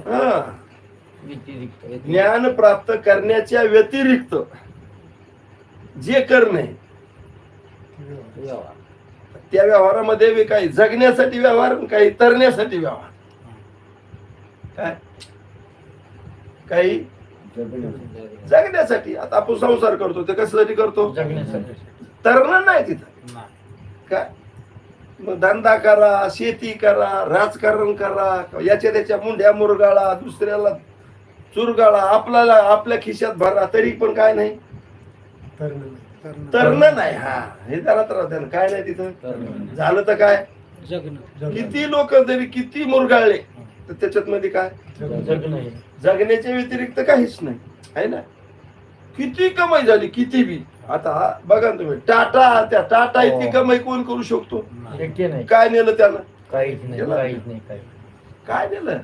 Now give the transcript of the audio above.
हा, ज्ञान प्राप्त करण्याच्या व्यतिरिक्त जे करणे त्या व्यवहारामध्ये बी काही जगण्यासाठी व्यवहार, काही तरण्यासाठी व्यवहार. काय काही जगण्यासाठी. आता आपण संसार करतो ते कशासाठी करतो? तरणं नाही तिथं. काय मग धंदा करा, शेती करा, राजकारण करा, याच्या त्याच्या मुंड्या मुरगाळा, दुसऱ्याला चुरगाळा, आपल्याला आपल्या खिशात भरा, तरी पण काय नाही, तरणं नाही. हा, हे जरा तर काय नाही तिथं. झालं तर काय, किती लोक जरी किती मुरगाळले तर त्याच्यात मध्ये काय, जगण्याच्या व्यतिरिक्त काहीच नाही, आहे ना. किती कमाई झाली, किती बी. आता बघा तुम्ही टाटा, त्या टाटा इतकी कमाई कोण करू शकतो? काय नेलं त्यानं? काहीच नाही. काय नेलं?